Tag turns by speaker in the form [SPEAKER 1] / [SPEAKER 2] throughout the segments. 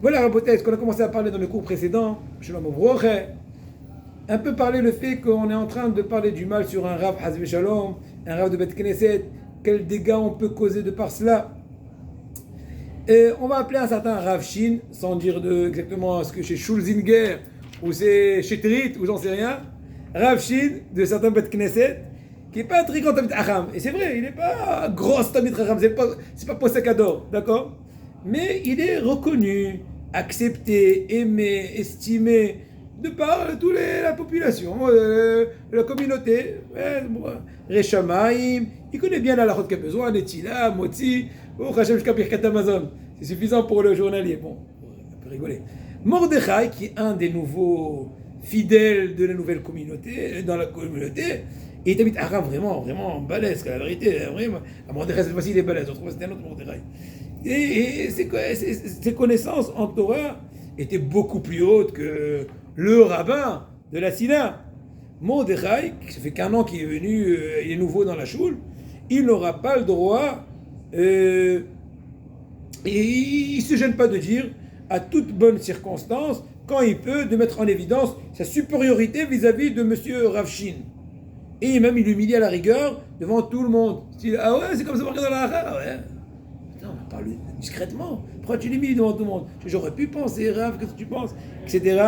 [SPEAKER 1] Voilà, Rabotai, ce qu'on a commencé à parler dans le cours précédent, Shalom Uvroche, un peu parler le fait qu'on est en train de parler du mal sur un Rav Hazve Shalom, un Rav de Bet Knesset, quels dégâts on peut causer de par cela. Et on va appeler un certain Rav Shin, sans dire exactement ce que c'est Schulzinger, ou c'est Chetrit, ou j'en sais rien. Rav Shin, de certains Bet Knesset, qui n'est pas un très grand Tamid Acham. Et c'est vrai, il n'est pas gros Tamid Acham, c'est pas Posek Ador, d'accord? Mais il est reconnu, accepté, aimé, estimé de par toute la population, la communauté. Reshamaim, il connaît bien la halachot qu'il a besoin, Netila, Motzi, Hashem jusqu'à Birkat Amazon. C'est suffisant pour le journalier. Bon, on peut rigoler. Mordechai, qui est un des nouveaux fidèles de la nouvelle communauté, dans la communauté, et il habite Aram vraiment, vraiment balèze, la vérité, vraiment. Mordechai, cette fois-ci, il est balèze, on trouve que c'était un autre Mordechai. Et ses connaissances en Torah étaient beaucoup plus hautes que le rabbin de la Sina. Mordechai, ça fait qu'un an qu'il est venu, il est nouveau dans la choule, il n'aura pas le droit, et il ne se gêne pas de dire, à toute bonne circonstance, quand il peut, de mettre en évidence sa supériorité vis-à-vis de monsieur Rav Shin. Et même il humilie à la rigueur devant tout le monde. Ah ouais, c'est comme ça marqué dans la halakha, ouais. On parle discrètement. Pourquoi tu l'humilies devant tout le monde? J'aurais pu penser, Rav, qu'est-ce que tu penses, etc.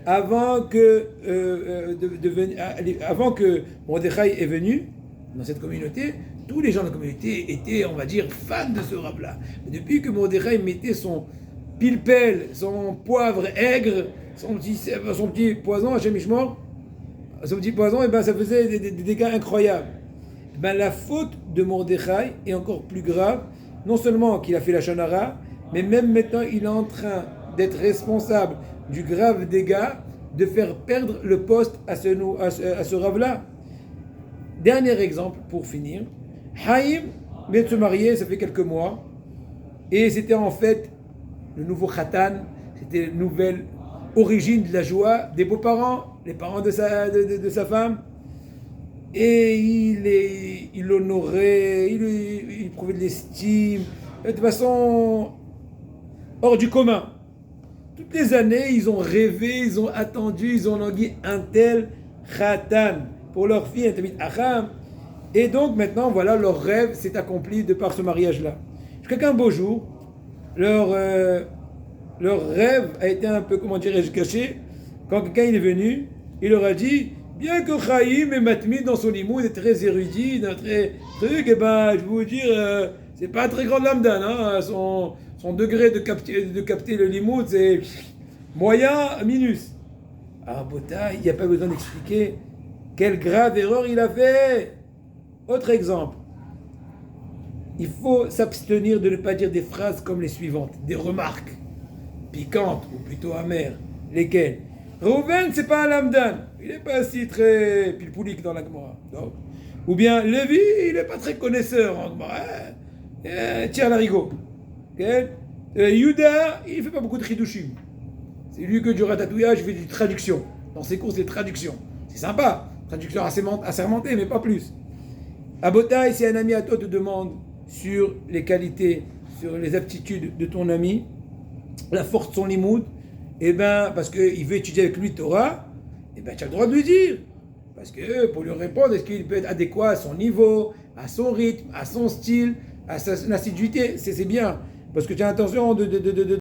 [SPEAKER 1] Avant que Mordechai est venu dans cette communauté, tous les gens de la communauté étaient, on va dire, fans de ce Rav-là. Mais depuis que Mordechai mettait son pilpel, son poivre aigre, son petit poison, Hachem Ishmor, son petit poison, et ben ça faisait des dégâts incroyables. Et ben la faute de Mordechai est encore plus grave. Non seulement qu'il a fait la Shonara, mais même maintenant il est en train d'être responsable du grave dégât de faire perdre le poste à ce Rav-là. Dernier exemple pour finir. Haïm vient de se marier, ça fait quelques mois, et c'était en fait le nouveau Khatan, c'était la nouvelle origine de la joie des beaux-parents, les parents de sa femme. Et il l'honorait, il prouvait de l'estime, de façon hors du commun. Toutes les années, ils ont rêvé, ils ont attendu, ils ont langui un tel Khatan pour leur fille, un Tamid Acham. Et donc maintenant, voilà, leur rêve s'est accompli de par ce mariage-là. Jusqu'à qu'un beau jour, leur rêve a été un peu, comment dirais-je, caché. Quand quelqu'un est venu, il leur a dit, bien que Chaim et Matmid dans son limoud est très érudit, très truc, et ben je vais vous dire, c'est pas un très grand lamdan, hein, son degré de capter le limoud, c'est moyen minus. Ah Bota, il n'y a pas besoin d'expliquer quelle grave erreur il a fait. Autre exemple, il faut s'abstenir de ne pas dire des phrases comme les suivantes, des remarques piquantes ou plutôt amères. Lesquelles? Reuven, c'est pas un lamdan, il n'est pas si très pilpoulique dans la Gemara. Ou bien Lévi, il n'est pas très connaisseur en Gemara. Tiens, l'arigot. Yuda, il ne fait pas beaucoup de chidushim. C'est lui que du ratatouillage, il fait du traduction. Dans ses cours, c'est traduction. C'est sympa, traduction assermentée, mais pas plus. Abotai, si un ami à toi te demande sur les qualités, sur les aptitudes de ton ami, la force de son limoud, et ben, parce qu'il veut étudier avec lui Torah, et ben, tu as le droit de lui dire. Parce que pour lui répondre, est-ce qu'il peut être adéquat à son niveau, à son rythme, à son style, à son assiduité, c'est bien. Parce que tu as l'intention de